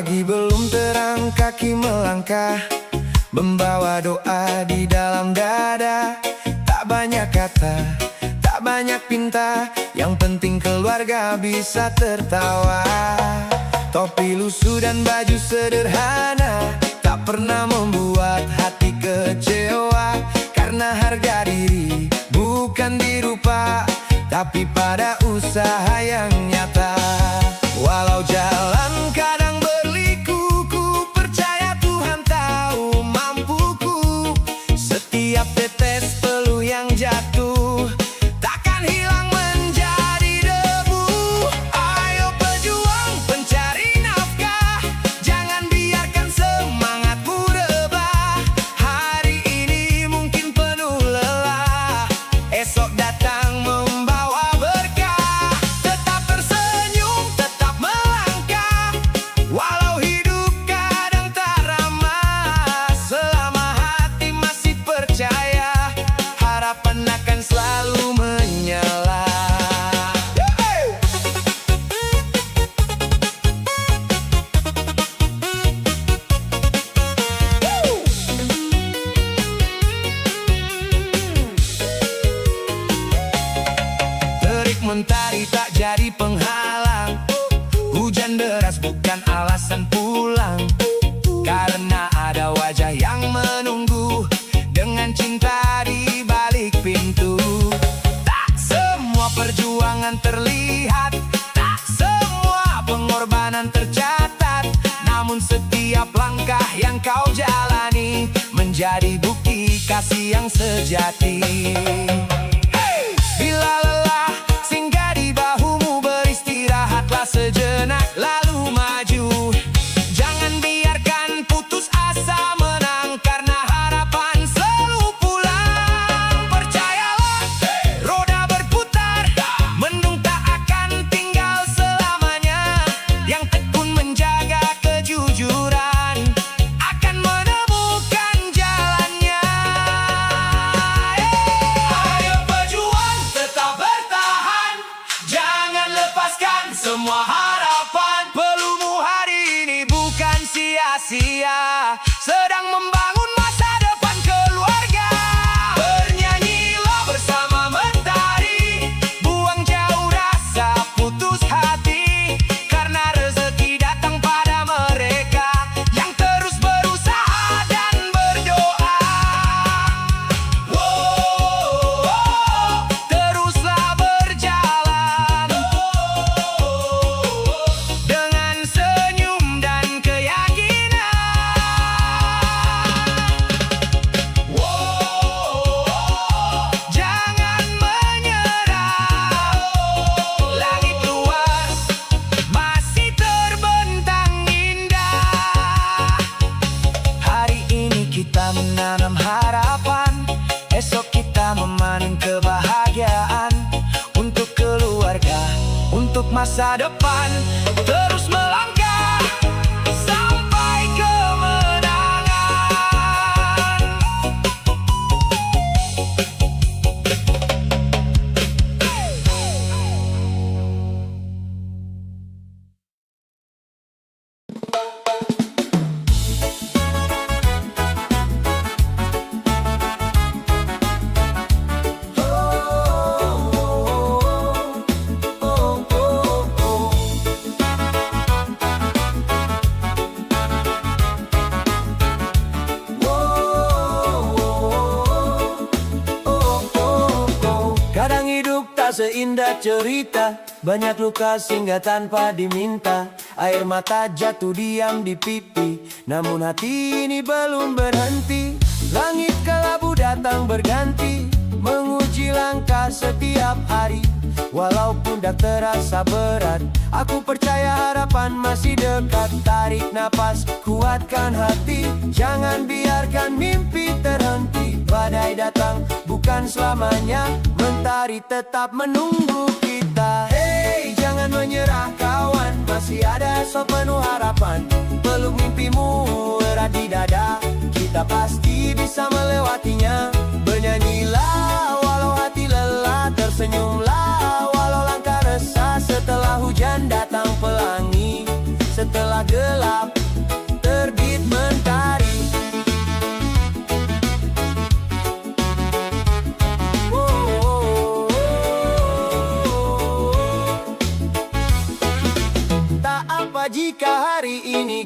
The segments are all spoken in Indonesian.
Pagi belum terang kaki melangkah, membawa doa di dalam dada. Tak banyak kata, tak banyak pinta, yang penting keluarga bisa tertawa. Topi lusuh dan baju sederhana tak pernah membuat hati kecewa, karena harga diri bukan di rupa, tapi pada usaha yang nyata. Walau jalan kadang berliku, ku percaya Tuhan tahu mampuku. Setiap tetes peluh yang jatuh takkan hilang menjadi debu. Ayo pejuang pencari nafkah, jangan biarkan semangatmu rebah. Hari ini mungkin penuh lelah, esok datang membawa berkah. Tetap tersenyum, tetap melangkah, walau hidup kadang tak ramah. Selama hati masih percaya, harapan akan selalu menyala. Terik mentari tak jadi penghalang, hujan deras bukan alasan pulang, karena ada wajah yang menunggu dengan cinta di balik pintu. Tak semua perjuangan terlihat, tak semua pengorbanan tercatat, namun setiap langkah yang kau jalani menjadi bukti kasih yang sejati. Bila lelah, singgah di bahumu, beristirahatlah sejenak lalu maju. Jangan biarkan putus asa menang, karena harapan selalu pulang. Percayalah, roda berputar, mendung tak akan tinggal selamanya. Yang tekun menjaga kejujuran akan menemukan jalannya. Ayo pejuang, tetap bertahan, jangan lepaskan semua harapan. Peluhmu hari ini bukan sia-sia, sedang membangun masa depan keluarga. Bernyanyilah bersama mentari, buang jauh rasa putus hati, karena rezeki datang pada mereka yang terus berusaha dan berdoa. Teruslah berjalan dengan senyum dan keyakinan. Jangan menyerah, langit luas masih terbentang indah. Hari ini kita menanam harapan, esok kita memanen kebahagiaan. Untuk keluarga, untuk masa depan, terus melangkah sampai kemenangan. Kadang hidup tak seindah cerita, banyak luka singgah tanpa diminta. Air mata jatuh diam di pipi, namun hati ini belum berhenti. Langit kelabu datang berganti, menguji langkah setiap hari. Walaupun dah terasa berat, aku percaya harapan masih dekat. Tarik napas, kuatkan hati, jangan biarkan mimpi terhenti. Badai datang bukan selamanya, mentari tetap menunggu kita. Hey, jangan menyerah kawan, masih ada esok penuh harapan. Peluk mimpimu erat di dada, kita pasti bisa melewatinya. Bernyanyilah walau hati lelah, tersenyumlah walau langkah resah. Setelah hujan datang pelangi, setelah gelap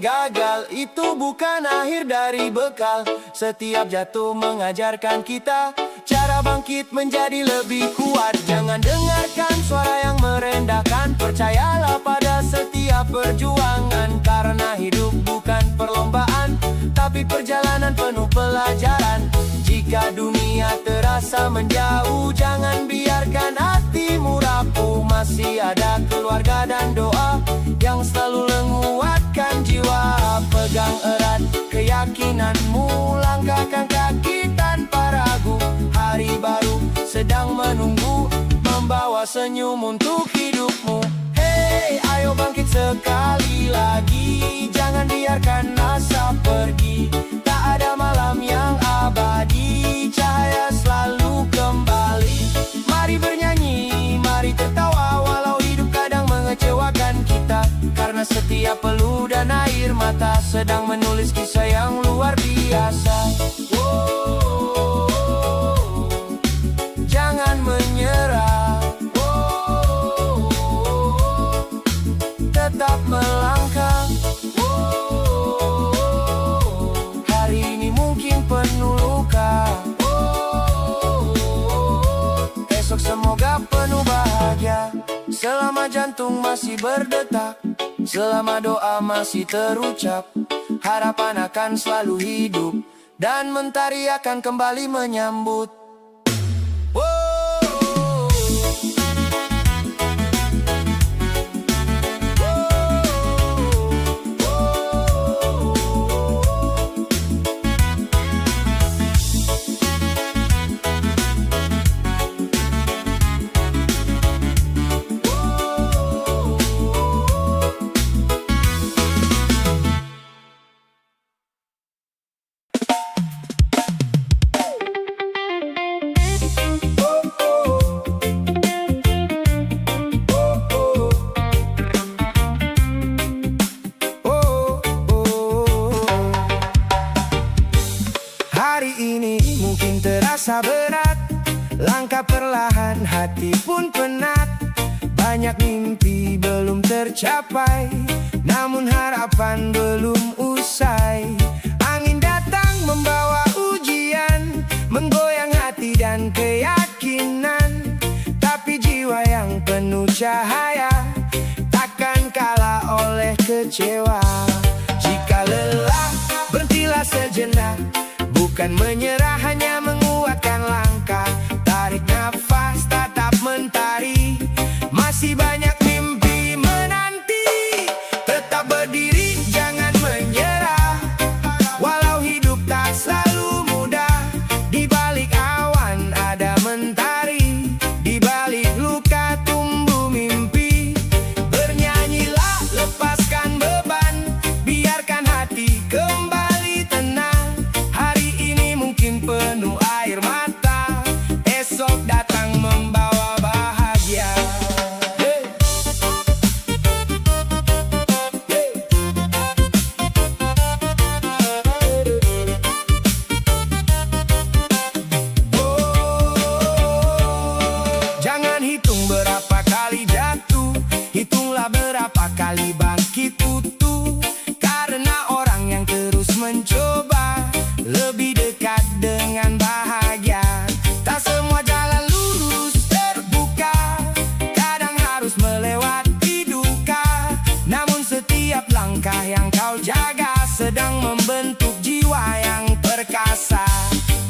gagal itu bukan akhir dari bekal. Setiap jatuh mengajarkan kita cara bangkit menjadi lebih kuat. Jangan dengarkan suara yang merendahkan, percayalah pada setiap perjuangan. Karena hidup bukan perlombaan, tapi perjalanan penuh pelajaran. Jika dunia terasa menjauh, jangan biarkan hatimu rapuh. Masih ada keluarga dan doa yang selalu menguatkan jiwa. Pegang erat keyakinanmu, langkahkan kaki tanpa ragu. Hari baru sedang menunggu, membawa senyum untuk hidupmu. Hey, ayo bangkit sekali lagi, jangan biarkan asa pergi. Tak ada malam yang abadi, cahaya selalu kembali. Mari bernyanyi, mari tertawa, walau hidup kadang mengecewakan kita. Karena setiap peluh dan air mata sedang menulis kisah yang luar biasa. Jangan menyerah, tetap melangkah. Hari ini mungkin penuh luka, esok semoga penuh bahagia. Selama jantung masih berdetak, selama doa masih terucap, harapan akan selalu hidup, dan mentari akan kembali menyambut. Terasa berat, langkah perlahan, hati pun penat. Banyak mimpi belum tercapai, namun harapan belum usai. Angin datang membawa ujian, menggoyang hati dan keyakinan. Tapi jiwa yang penuh cahaya takkan kalah oleh kecewa. Jika lelah, berhentilah sejenak, bukan menyerah, hanya menguatkan langkah. Tarik nafas, tatap mentari, masih banyak mimpi menanti. Tetap berdiri, jangan menyerah, walau hidup tak selalu mudah. Di balik awan ada mentari, di balik luka tumbuh mimpi. Bernyanyilah, lepaskan beban, biarkan hati kembali tenang. Penuh air mata, esok datang membawa bahagia. Hey. Jangan hitung berapa kali jatuh, hitunglah berapa kali bangkit utuh. Karena orang yang terus mencoba lebih dekat dengan bahagia. Tak semua jalan lurus terbuka, kadang harus melewati duka. Namun setiap langkah yang kau jaga sedang membentuk jiwa yang perkasa.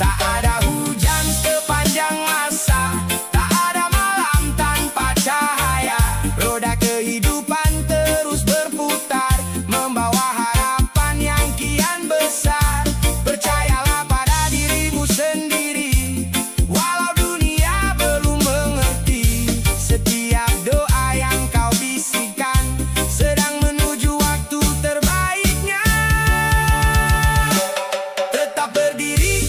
Tak ada hujan sepanjang masa, tak ada malam tanpa cahaya. Roda kehidupan terus berputar, membawa harapan yang kian besar. Percayalah pada dirimu sendiri, walau dunia belum mengerti. Setiap doa yang kau bisikan sedang menuju waktu terbaiknya. Tetap berdiri,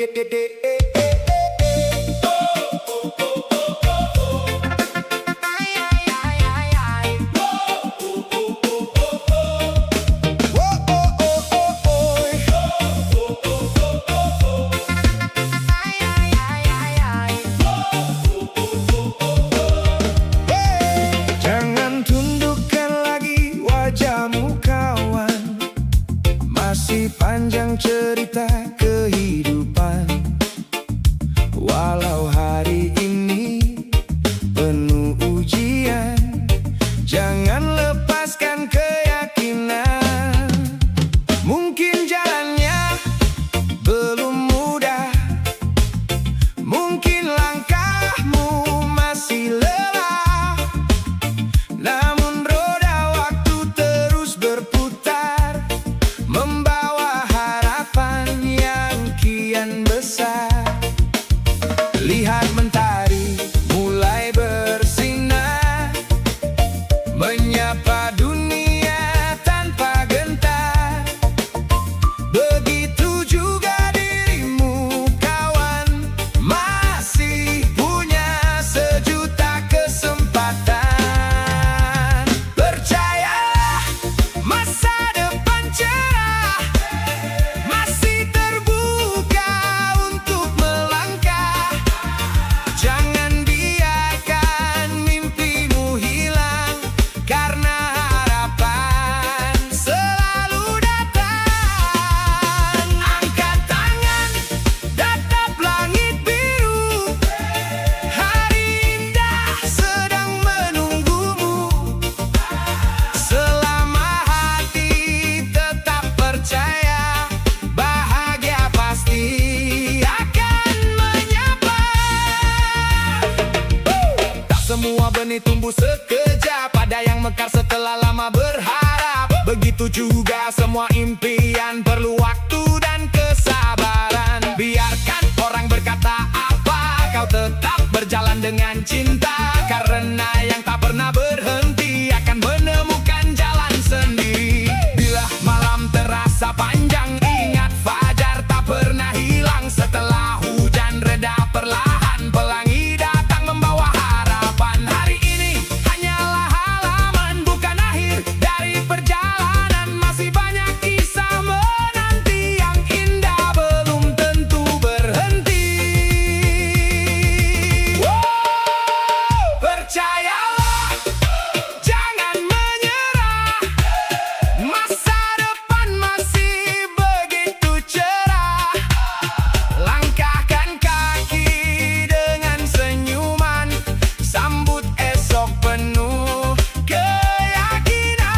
Jangan tundukkan lagi wajahmu kawan, masih panjang cerita kehidupan. Walau hari ini penuh ujian, jangan lepaskan keyakinan. Mungkin jalannya belum mudah, mungkin langkahmu masih lelah, namun roda waktu terus berputar, membawa harapan yang kian besar. Lihat mentari mulai bersinar, menyapa dunia tanpa gentar. Begitu juga dirimu kawan, masih punya sejuta kesempatan. Percayalah, masa depan cerah masih terbuka untuk melangkah. Jangan biarkan mimpimu hilang, karena harapan selalu datang. Angkat tangan, tatap langit biru, hari indah sedang menunggumu. Selama hati tetap percaya, bahagia pasti akan menyapa. Tak semua benih tumbuh sekejap, ada yang mekar setelah lama berharap. Begitu juga semua impian perlu waktu dan kesabaran. Biarkan orang berkata apa, kau tetap berjalan dengan cinta, karena yang tak pernah berhenti akan menemukan jalan sendiri. Bila malam terasa panjang, ingat fajar tak pernah hilang. Setelah hujan reda perlahan, pelangi datang membawa harapan. Hari ini hanyalah halaman, bukan akhir dari perjalanan. Masih banyak kisah menanti yang indah, belum tentu berhenti. Percayalah, jangan menyerah, masa depan masih begitu cerah. Langkahkan kaki dengan senyuman, sambut esok penuh keyakinan.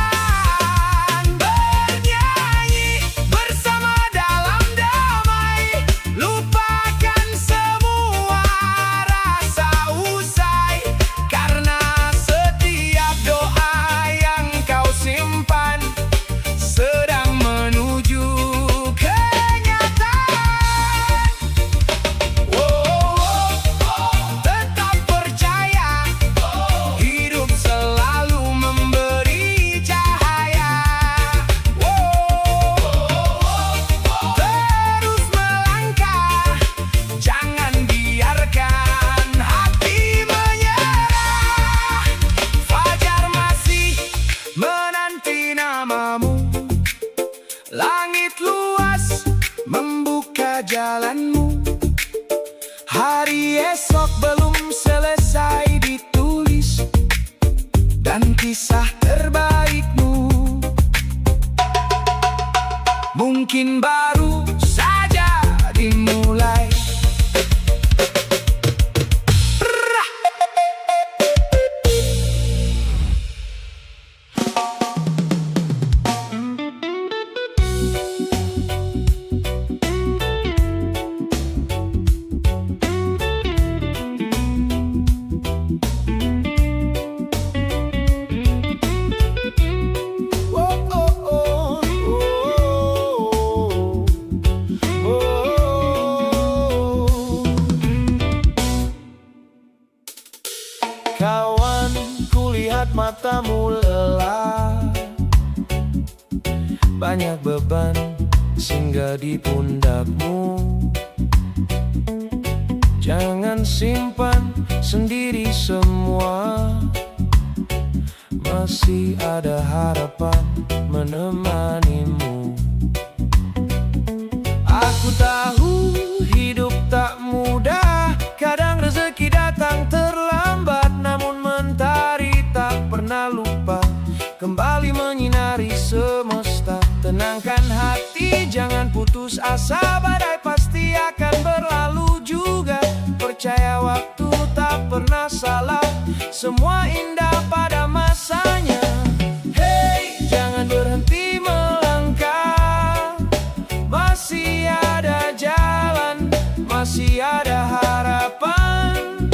Bernyanyi bersama dalam damai, lupakan semua rasa usai, karena setiap doa yang kau simpan sedang menuju kenyataan. Tetap percaya, hidup selalu memberi cahaya. Terus melangkah, jangan biarkan hati menyerah. Fajar masih menanti namamu, langit luas membuka jalanmu. Hari esok belum selesai ditulis, dan kisah terbaikmu mungkin baru saja dimulai. Kawan, kulihat matamu lelah, banyak beban singgah di pundakmu. Jangan simpan sendiri semua, masih ada harapan menemanimu. Aku tahu hidup tak mudah, kadang rezeki datang terlambat, namun mentari tak pernah lupa kembali menyinari semesta. Tenangkan hati, jangan putus asa, badai pasti akan berlalu juga. Percaya waktu tak pernah salah, semua indah pada masanya. Hey, jangan berhenti melangkah, masih ada jalan, masih ada harapan.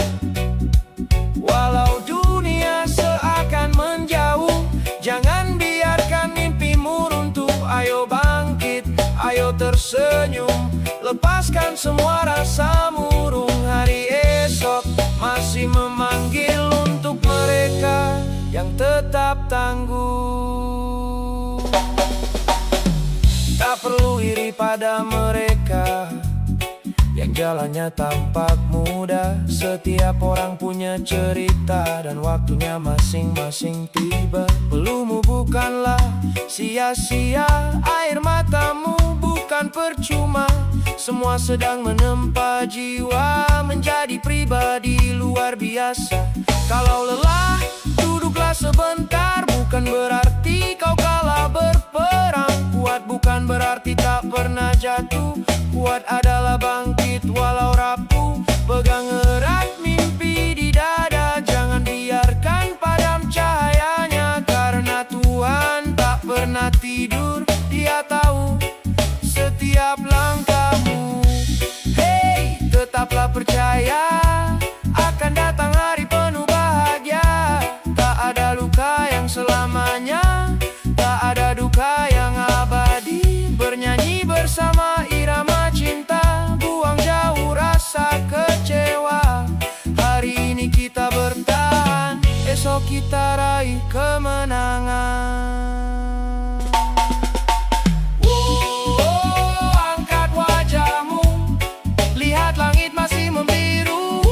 Walau dunia seakan menjauh, jangan biarkan mimpimu runtuh. Ayo bangkit, ayo tersenyum, lepaskan semua rasa murung. Hari esok masih memanggil untuk mereka yang tetap tangguh. Tak perlu iri pada mereka yang jalannya tampak mudah. Setiap orang punya cerita dan waktunya masing-masing tiba. Pelumu bukanlah sia-sia, air matamu bukan percuma. Semua sedang menempa jiwa menjadi pribadi luar biasa. Kalau lelah, duduklah sebentar, bukan berarti kau kalah berperang. Kuat bukan berarti tak pernah jatuh, kuat adalah bangkit walau rapuh. Pegang erat mimpi di dada, jangan biarkan padam cahayanya. Karena Tuhan tak pernah tidur, Dia tahu setiap langkahmu. Hey, tetaplah percaya, akan datang hari penuh bahagia. Tak ada luka yang selamanya, tak ada duka yang abadi. Bernyanyi bersama irama cinta, buang jauh rasa kecewa. Hari ini kita bertahan, esok kita raih kemenangan. Angkat wajahmu, lihat langit masih membiru.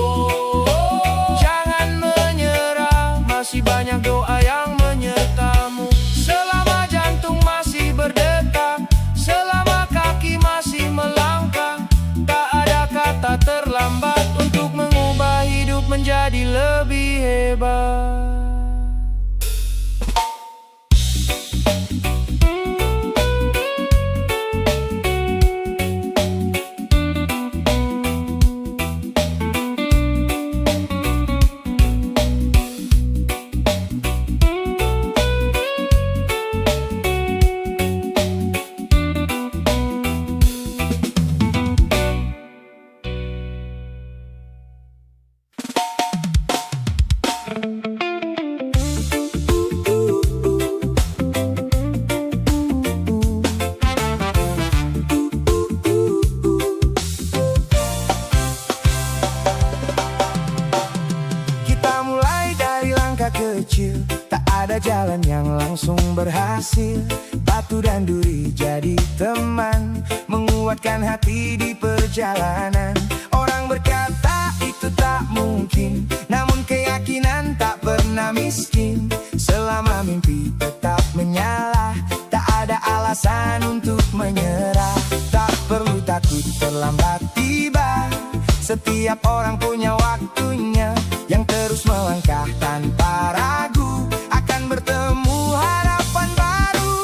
Jangan menyerah, masih banyak doa yang menyertamu. Selama jantung masih berdetak, selama kaki masih melangkah, tak ada kata terlambat untuk mengubah hidup menjadi lebih hebat. Kecil, tak ada jalan yang langsung berhasil. Batu dan duri jadi teman, menguatkan hati di perjalanan. Orang berkata itu tak mungkin, namun keyakinan tak pernah miskin. Selama mimpi tetap menyala, tak ada alasan untuk menyerah. Tak perlu takut terlambat tiba, setiap orang punya waktunya. Yang terus melangkah tanpa ragu akan bertemu harapan baru.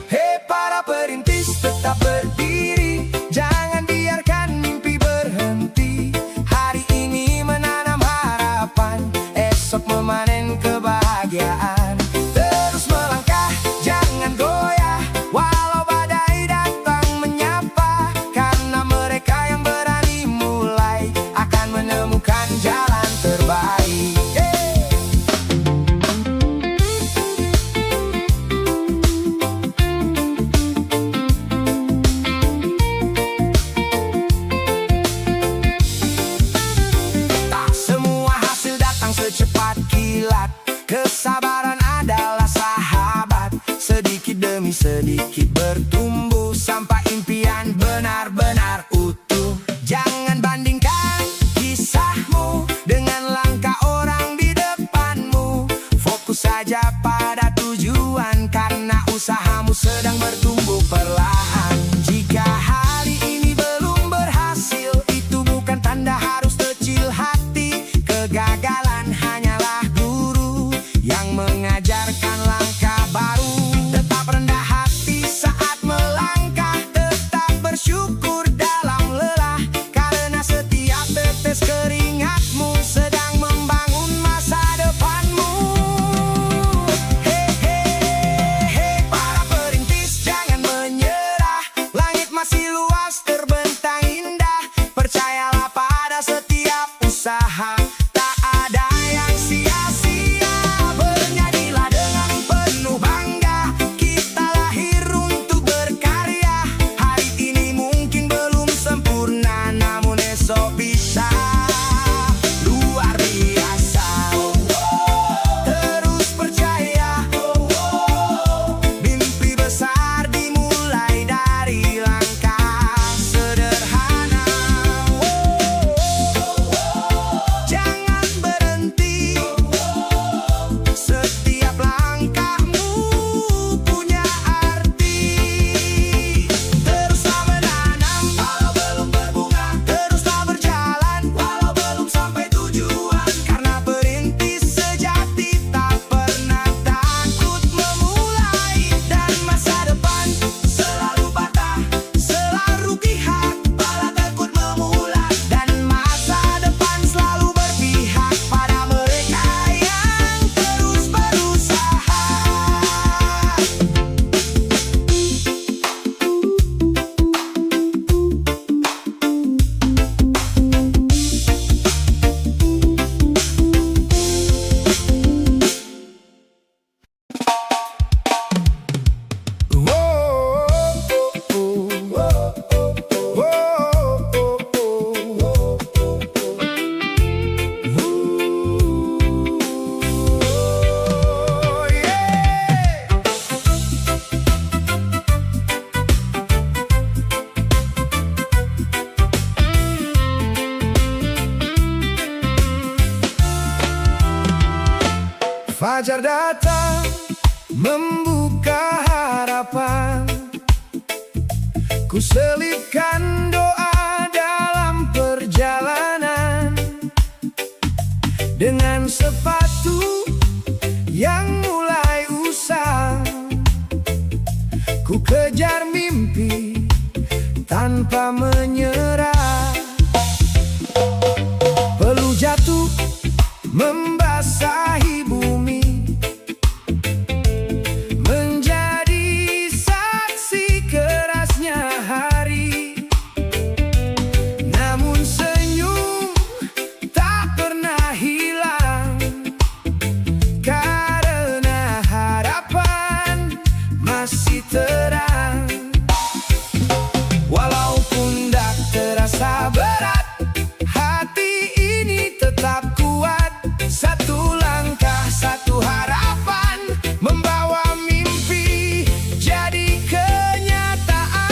Hei para perintis, tetap berdiri, jangan biarkan mimpi berhenti. Hari ini menanam harapan, esok memanen kebahagiaan. Terus melangkah, jangan goyah, walau badai datang menyapa. Karena mereka yang berani mulai akan menemukan jalan terbaik. Tak semua hasil datang secepat kilat, kesabaran adalah sahabat. Sedikit demi sedikit bertumbuh sampai impian benar-benar utuh. Jangan bandingkan Fajar datang membuka harapan, ku selipkan doa dalam perjalanan. Dengan sepatu yang mulai usang, ku kejar mimpi tanpa menyerah. Peluh jatuh membasahi bumi, menjadi saksi kerasnya hari. Namun senyum tak pernah hilang, karena harapan masih terang. Walaupun tak terasa berat, hati ini tetap kuat. Satu langkah, satu harapan, membawa mimpi jadi kenyataan.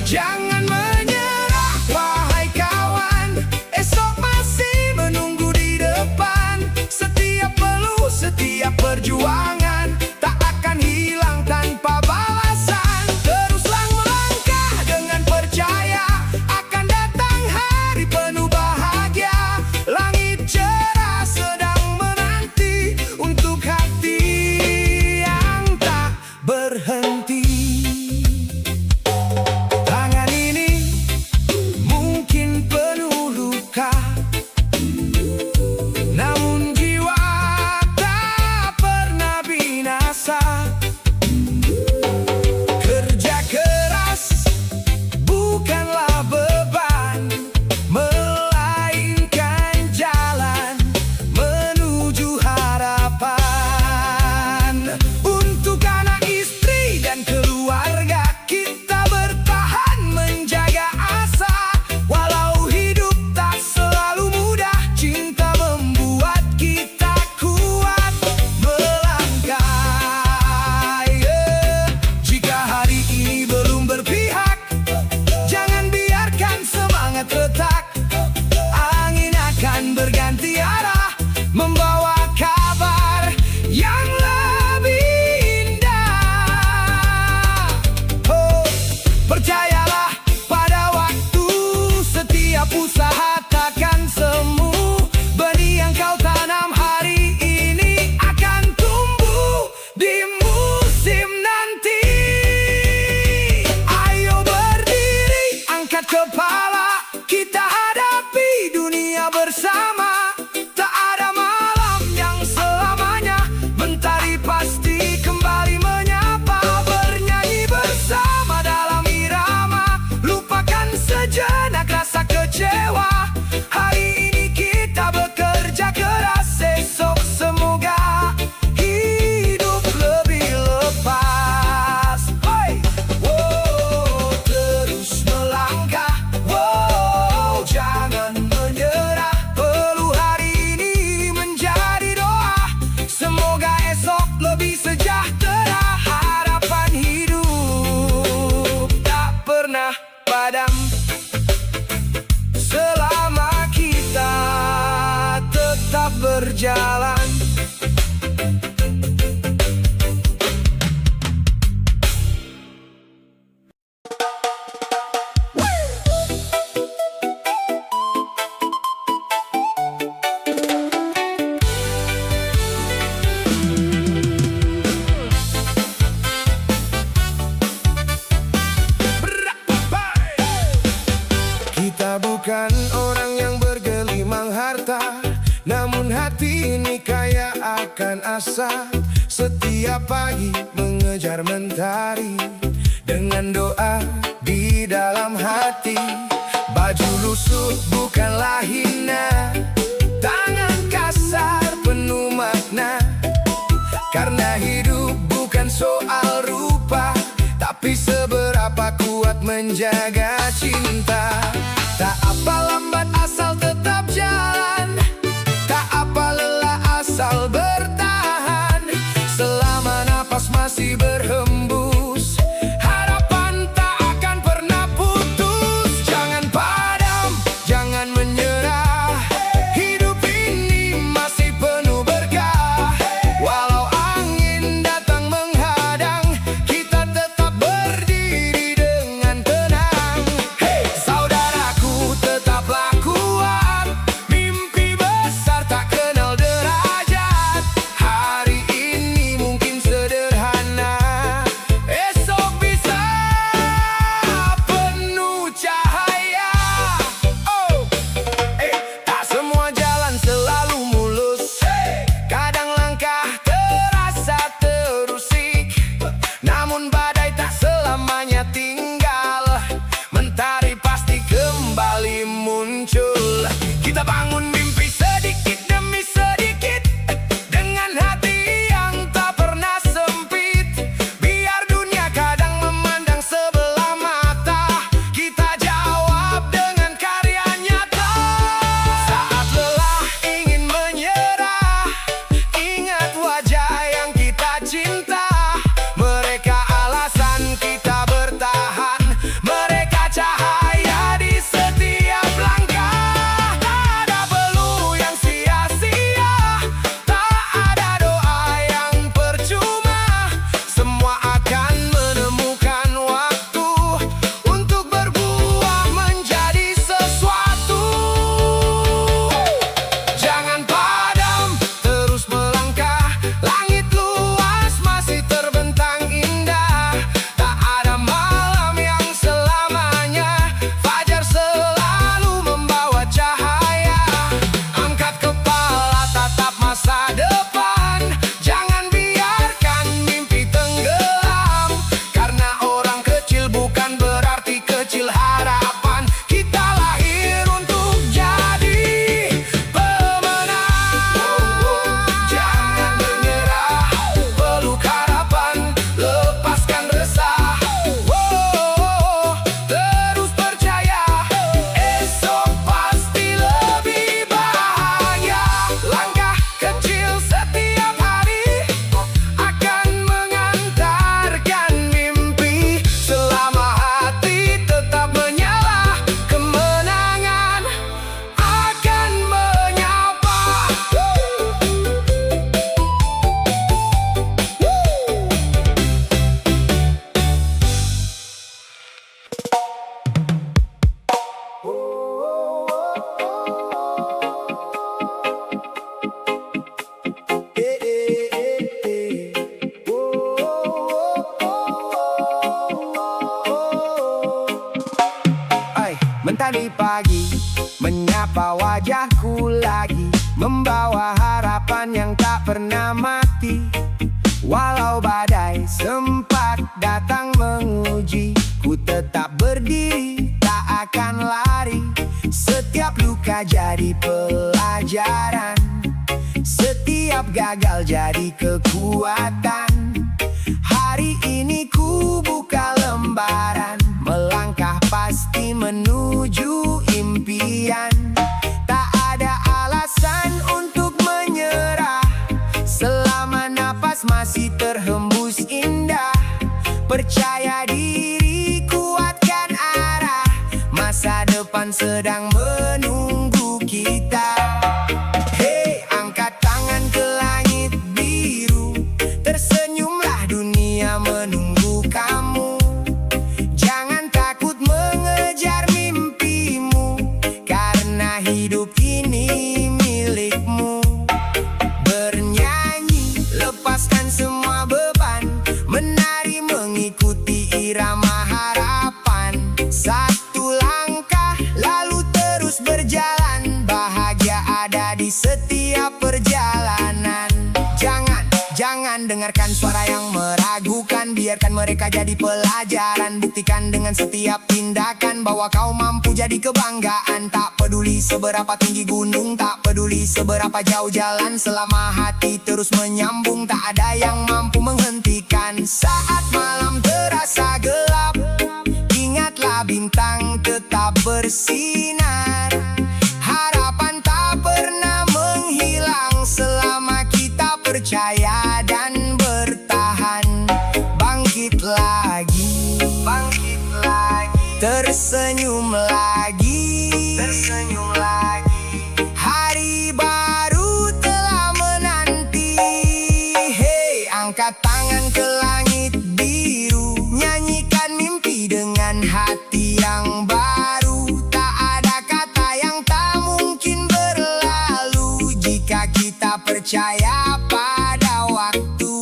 Jangan menyerah wahai kawan, esok masih menunggu di depan. Setiap peluh, setiap perjuangan tak akan hilang tanpa balasan. Teruslah melangkah dengan percaya, akan datang hari penuh bahagia. Langit cerah sedang menanti untuk hati yang tak berhenti. Tangan ini mungkin penuh luka, namun jiwa tak pernah binasa. Kerja keras bukanlah beban, melainkan jalan menuju harapan. Untuk anak, istri, dan keluarga, kita bertahan menjaga asa. Walau hidup tak selalu mudah, cinta membuat kita kuat melangkah. Jika hari ini belum berpihak, jangan biarkan semangat retak. Angin akan berganti arah, membawa kabar yang lebih indah. Oh, percayalah pada waktu, setiap usaha takkan semu. Benih yang kau tanam hari ini akan tumbuh di musim nanti. Ayo berdiri, angkat kepala, kita hadapi dunia bersama. Tak ada malam yang selamanya, mentari pasti kembali menyapa. Bernyanyi bersama dalam irama, lupakan sejenak rasa kecewa. Hari ini kita bekerja keras, esok semoga hidup lebih lepas. Hey! Wow, terus melangkah, wow, jangan menyerah. Peluh hari ini menjadi doa, semoga esok lebih sejahtera. Harapan hidup tak pernah padam, selama kita tetap berjalan. Kita bukan orang yang bergelimang harta, namun hati ini kaya akan asa. Setiap pagi mengejar mentari, dengan doa di dalam hati. Baju lusuh bukanlah hina, tangan kasar penuh makna. Karena hidup bukan soal rupa, tapi seberapa kuat menjaga cinta. Tak apa lambat asal tetap jalan, tak apa lelah asal bertahan. Selama napas masih berhembus, harapan tak akan pernah putus. Jangan padam, jangan menyerah, hidup ini masih penuh berkah. mentari pagi, menyapa wajahku lagi, membawa harapan yang tak pernah mati. Walau badai sempat datang menguji, ku tetap berdiri, tak akan lari. Setiap luka jadi pelajaran, setiap gagal jadi kekuatan. Hari ini ku buka lembaran, melangkah pasti menuju impian. Tak ada alasan untuk menyerah, selama napas masih terhembus indah. Percaya diri, kuatkan arah, masa depan sedang menunggu kita. Hey, angkat tangan ke langit biru, tersenyumlah, dunia menunggu kamu. Jangan takut mengejar mimpimu, karena hidup ini milikmu. Bernyanyi, lepaskan semua beban, menari mengikuti irama harapan. Satu langkah, lalu terus berjalan, bahagia ada di setiap perjalanan. Jangan dengarkan suara yang meragukan, biarkan mereka jadi pelajaran. Buktikan dengan setiap tindakan bahwa kau mampu jadi kebanggaan. Tak peduli seberapa tinggi gunung, tak peduli seberapa jauh jalan, selama hati terus menyambung, tak ada yang mampu menghentikan. Saat malam terasa gelap, ingatlah bintang tetap bersinar. Harapan tak pernah menghilang selama kita percaya dan bertahan. Bangkit lagi, tersenyum lagi, hari baru telah menanti. Hey, angkat tangan ke langit biru, nyanyikan mimpi dengan hati yang baru. Tak ada kata yang tak mungkin berlalu, jika kita percaya pada waktu.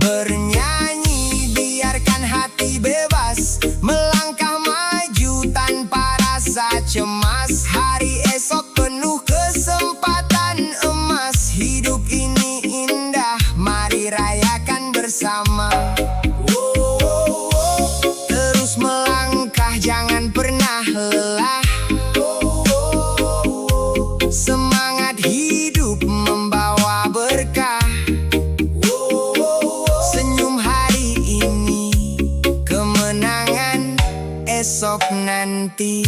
Bernyanyi, biarkan hati bebas, melangkah maju tanpa rasa cemas. Hari esok penuh kesempatan emas, hidup ini indah, mari rayakan bersama. Terus melangkah, jangan pernah lelah. Semangat hidup membawa berkah. Senyum hari ini, kemenangan esok nanti.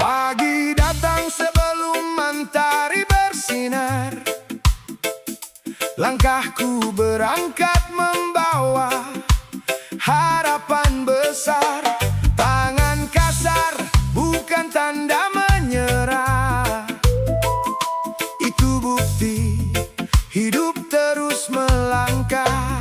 Pagi datang sebelum mentari bersinar, langkahku berangkat membawa harapan besar. Tangan kasar bukan tanda menyerah, itu bukti hidup terus melangkah.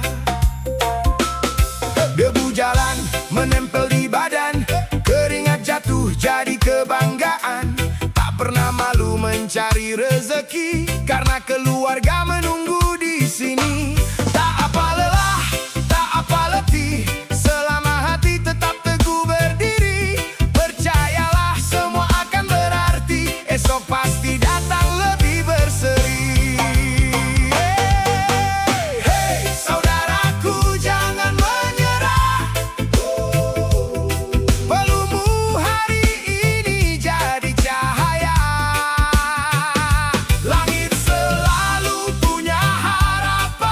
Debu jalan menempel di badan, keringat jatuh jadi kebanggaan. Tak pernah malu mencari rezeki, karena keluarga menunggu di sini. Tak apa lelah, tak apa letih, selama hati tetap teguh berdiri. Percayalah semua akan berarti, esok pasti datang lebih berseri. Hey, saudaraku, jangan menyerah. Pelumu hari ini jadi cahaya. Langit selalu punya harapan.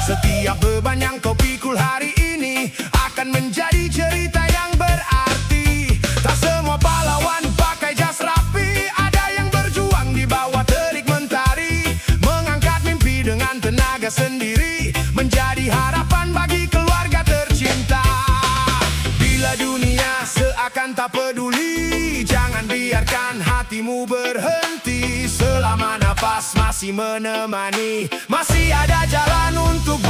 Setiap beban yang kau pikul hari ini akan menjadi cerita yang berarti. Tak semua pahlawan pakai jas rapi, ada yang berjuang di bawah terik mentari, mengangkat mimpi dengan tenaga sendiri, menjadi harapan bagi keluarga tercinta. Bila dunia seakan tak peduli, jangan biarkan hatimu berhenti. Selama napas masih menemani, masih ada jalan untuk